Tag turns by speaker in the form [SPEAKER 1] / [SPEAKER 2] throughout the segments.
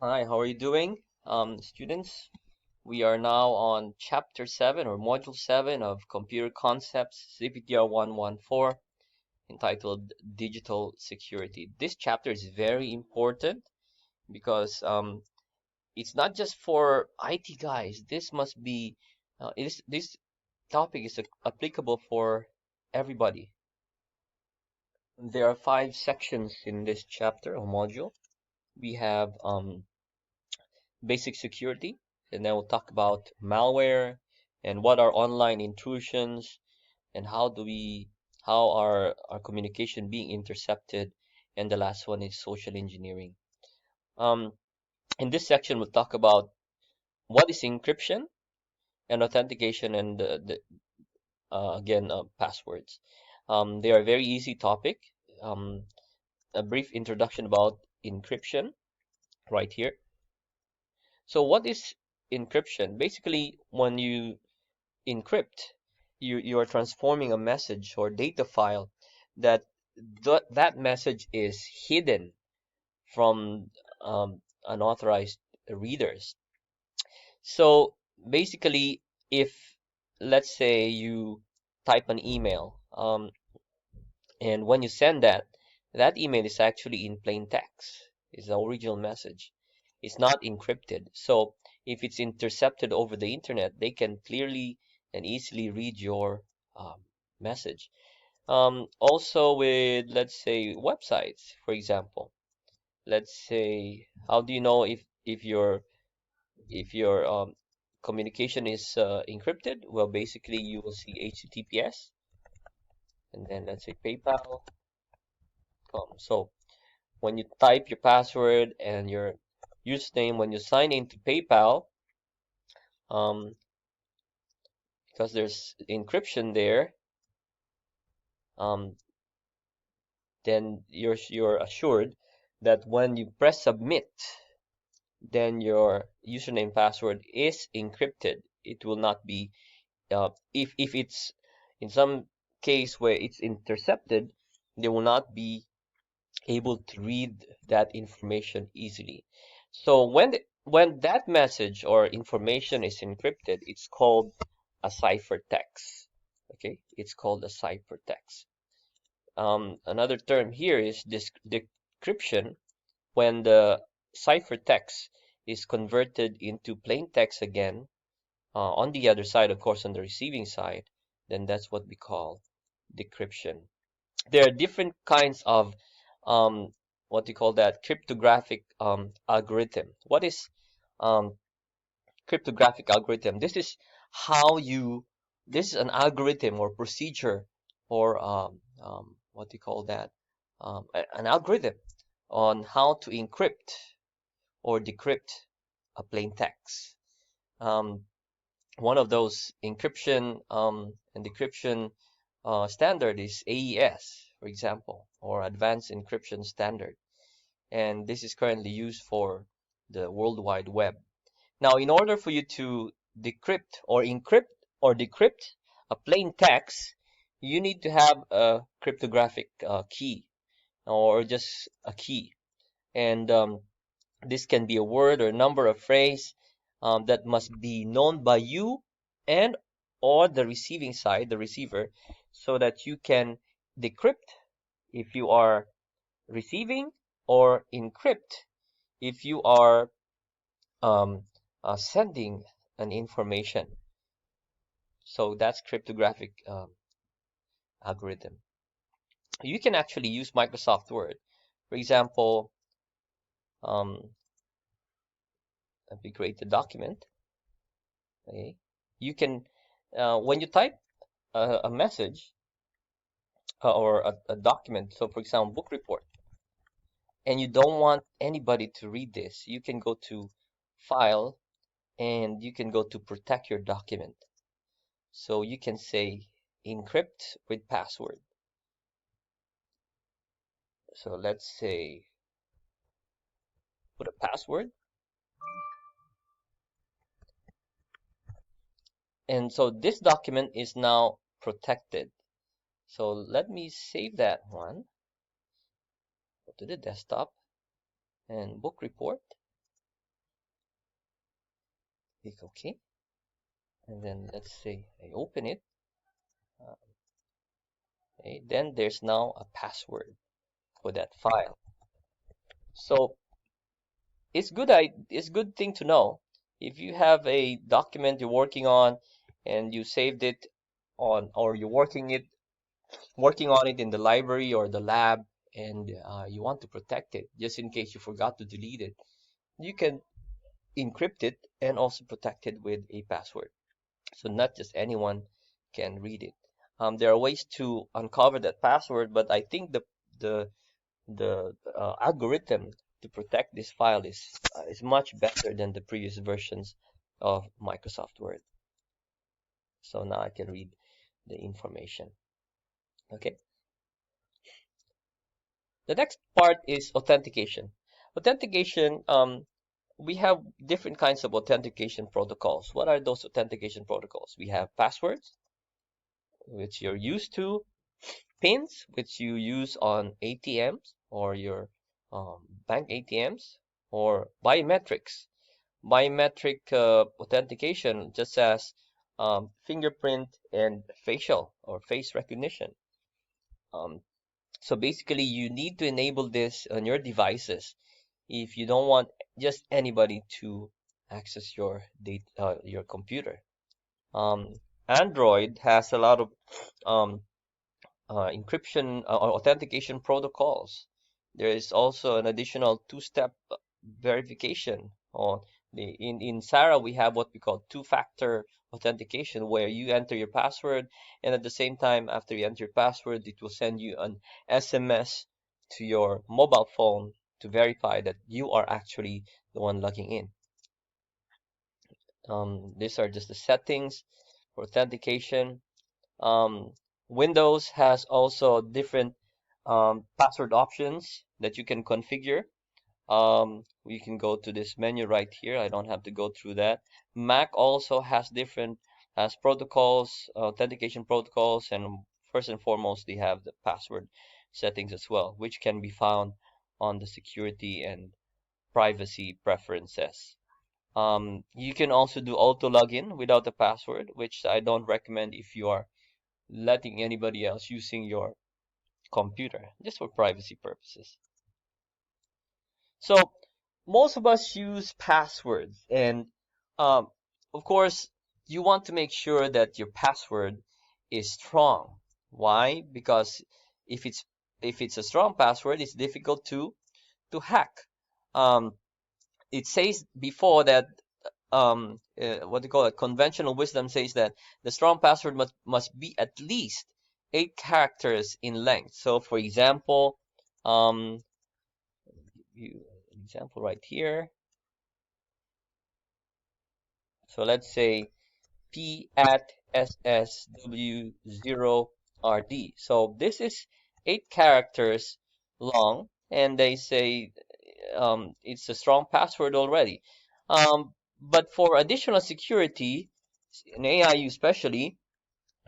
[SPEAKER 1] Hi, how are you doing, students? We are now on Chapter 7 or Module 7 of Computer Concepts, CPTR 114, entitled Digital Security. This chapter is very important because it's not just for IT guys. This topic is applicable for everybody. There are 5 sections in this chapter or module. We have basic security, and then we'll talk about malware and what are online intrusions and how are our communication being intercepted, and the last one is social engineering. Um, in this section, we'll talk about what is encryption and authentication and passwords. They are a very easy topic. Um, a brief introduction about encryption right here. So what is encryption? Basically, when you encrypt, you are transforming a message or data file that that message is hidden from unauthorized readers. So basically, if let's say you type an email, and when you send that email is actually in plain text, is the original message. It's not encrypted. So if it's intercepted over the internet, they can clearly and easily read your message. Also with, let's say, websites, for example. Let's say, how do you know if your communication is encrypted? Well, basically, you will see HTTPS, and then let's say PayPal. So when you type your password and your username, when you sign into PayPal, um, because there's encryption there, um, then you're assured that when you press submit, then your username password is encrypted. It will not be if it's in some case where it's intercepted, they will not be able to read that information easily. So when that message or information is encrypted, it's called a ciphertext. Okay, it's called a ciphertext. Another term here is decryption, when the ciphertext is converted into plain text again, on the other side, of course, on the receiving side, then that's what we call decryption. There are different kinds of um, what you call that cryptographic algorithm. What is um, cryptographic algorithm? This is an algorithm or procedure or what do you call that? An algorithm on how to encrypt or decrypt a plain text. Um, One of those encryption and decryption standard is AES, for example, or Advanced Encryption Standard. And this is currently used for the World Wide Web. Now, in order for you to decrypt or encrypt or decrypt a plain text, you need to have a cryptographic key or just a key. And this can be a word or a number of phrase that must be known by you and or the receiving side, the receiver, so that you can decrypt if you are receiving or encrypt if you are um, sending an information. So that's cryptographic algorithm. You can actually use Microsoft Word. For example, um, let me create a document. Okay, you can when you type a message or a document. So, for example, book report, and you don't want anybody to read this, you can go to File and you can go to Protect your document. So you can say encrypt with password. So let's say put a password. And so this document is now protected. So let me save that one. Go to the desktop and book report. Click OK, and then let's say I open it. Okay, then there's now a password for that file. So it's good thing to know if you have a document you're working on and you saved it on, or you're working on it in the library or the lab, and you want to protect it just in case you forgot to delete it. You can encrypt it and also protect it with a password, so not just anyone can read it. There are ways to uncover that password, but I think the algorithm to protect this file is much better than the previous versions of Microsoft Word. So now I can read the information. Okay. The next part is authentication. Authentication, we have different kinds of authentication protocols. What are those authentication protocols? We have passwords, which you're used to, pins, which you use on ATMs or your bank ATMs, or biometrics. Biometric authentication, just as fingerprint and facial or face recognition. Um, so basically, you need to enable this on your devices if you don't want just anybody to access your data, your computer. Um, Android has a lot of um, encryption or authentication protocols. There is also an additional two-step verification. On in Sarah, we have what we call two-factor authentication, where you enter your password, and at the same time, after you enter your password, it will send you an SMS to your mobile phone to verify that you are actually the one logging in. These are just the settings for authentication. Um, Windows has also different password options that you can configure. You can go to this menu right here. I don't have to go through that. Mac also has different protocols, authentication protocols, and first and foremost, they have the password settings as well, which can be found on the security and privacy preferences. You can also do auto login without a password, which I don't recommend if you are letting anybody else using your computer, just for privacy purposes. So most of us use passwords, and um, of course, you want to make sure that your password is strong. Why? Because if it's if it's a strong password, it's difficult to hack. Um, it says before that what do you call it? Conventional wisdom says that the strong password must be at least 8 characters in length. So, for example, um, you an example right here. So let's say p at ssw0rd. So this is 8 characters long, and they say it's a strong password already. But for additional security, in AIU especially,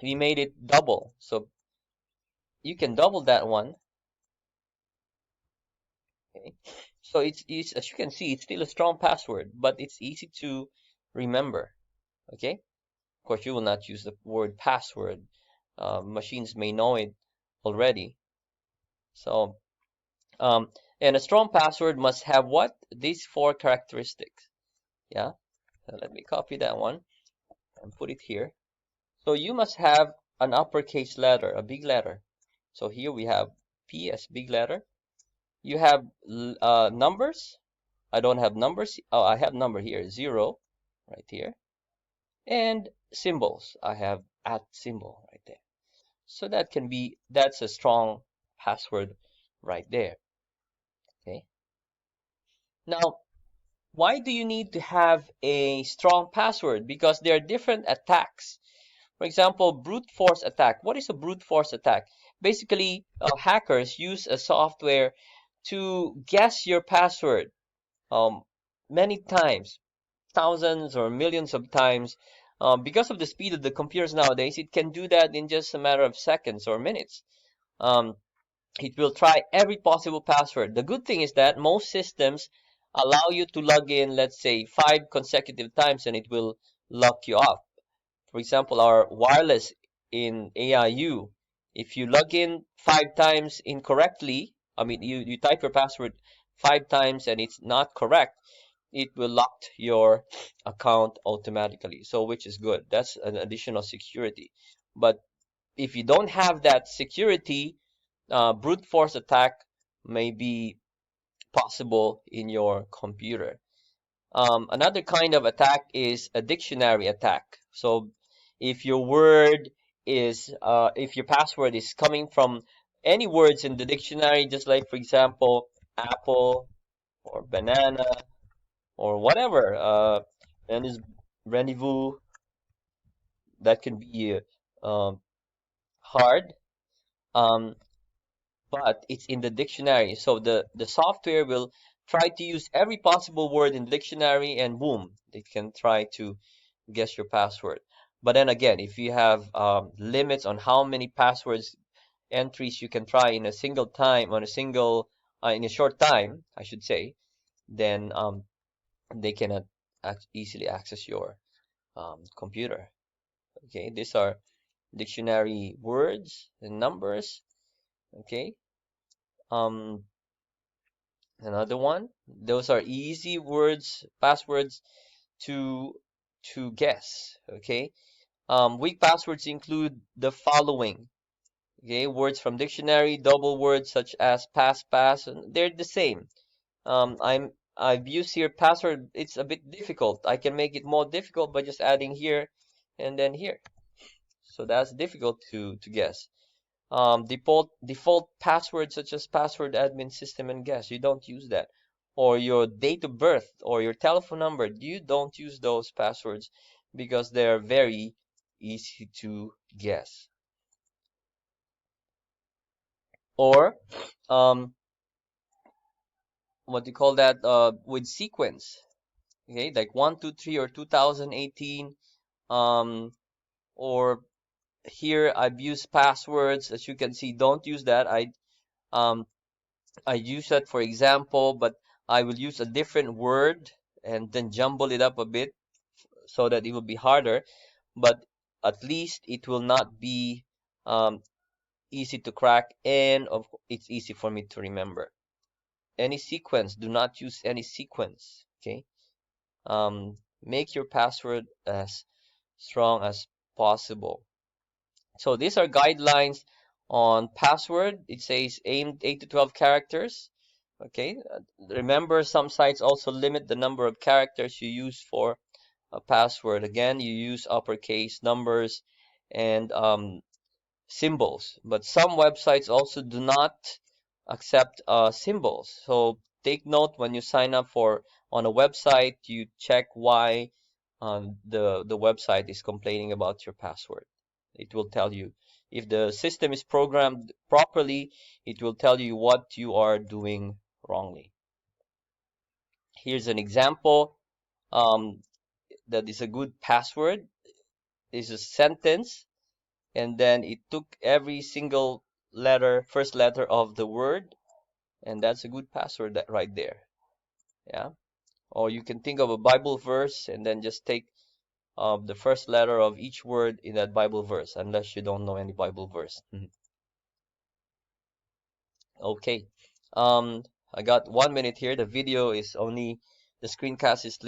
[SPEAKER 1] we made it double. So you can double that one. Okay. So it's as you can see, it's still a strong password, but it's easy to remember. Okay. Of course, you will not use the word password. Machines may know it already. So, um, and a strong password must have what? These 4 characteristics. Yeah. So let me copy that one and put it here. So you must have an uppercase letter, a big letter. So here we have P as big letter. You have numbers. I don't have numbers. Oh, I have number here, 0, right here. And symbols. I have at symbol right there. So that's a strong password right there. Okay. Now, why do you need to have a strong password? Because there are different attacks. For example, brute force attack. What is a brute force attack? Basically, hackers use a software to guess your password um, many times, thousands or millions of times. Because of the speed of the computers nowadays, it can do that in just a matter of seconds or minutes. Um, it will try every possible password. The good thing is that most systems allow you to log in, let's say, 5 consecutive times, and it will lock you up. For example, our wireless in AIU, if you log in 5 times incorrectly, I mean, you type your password 5 times and it's not correct, it will lock your account automatically. So, which is good. That's an additional security. But if you don't have that security, brute force attack may be possible in your computer. Another kind of attack is a dictionary attack. So if your word if your password is coming from any words in the dictionary, just like, for example, apple or banana or whatever, and is rendezvous, that can be hard. Um, but it's in the dictionary. So the software will try to use every possible word in the dictionary, and boom, they can try to guess your password. But then again, if you have limits on how many passwords entries you can try in a single time, on a single in a short time, I should say, then they cannot easily access your computer. Okay, these are dictionary words and numbers. Okay, um, another one. Those are easy words, passwords to guess. Okay. Weak passwords include the following. Okay, words from dictionary, double words such as pass, and they're the same. I've used here password. It's a bit difficult. I can make it more difficult by just adding here and then here. So that's difficult to guess. Default passwords such as password admin system and guess. You don't use that. Or your date of birth or your telephone number. You don't use those passwords because they're very easy to guess. Or what do you call that? With sequence. Okay, like 123 or 2018. Or here I've used passwords. As you can see, don't use that. Um I use that for example, but I will use a different word and then jumble it up a bit so that it will be harder, but at least it will not be easy to crack, and it's easy for me to remember. Any sequence, do not use any sequence, okay? Make your password as strong as possible. So these are guidelines on password. It says aimed 8 to 12 characters. Okay, remember some sites also limit the number of characters you use for a password. Again, you use uppercase numbers and symbols, but some websites also do not accept symbols. So take note when you sign up for on a website, you check why the website is complaining about your password. It will tell you if the system is programmed properly, it will tell you what you are doing wrongly. Here's an example that is a good password. Is a sentence, and then it took every single letter, first letter of the word, and that's a good password that right there. Yeah. Or you can think of a Bible verse and then just take the first letter of each word in that Bible verse, unless you don't know any Bible verse. Okay. Um, I got 1 minute here. The video is only the screencast is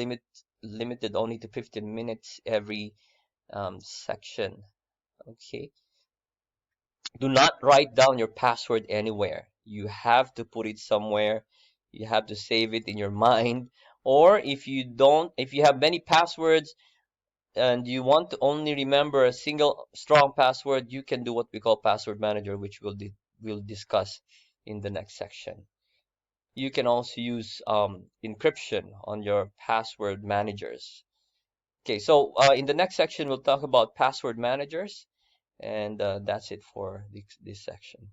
[SPEAKER 1] limited only to 15 minutes every section. Okay. Do not write down your password anywhere. You have to put it somewhere. You have to save it in your mind. Or if you don't, if you have many passwords and you want to only remember a single strong password, you can do what we call password manager, which we'll discuss in the next section. You can also use encryption on your password managers. Okay, so in the next section, we'll talk about password managers, and that's it for this section.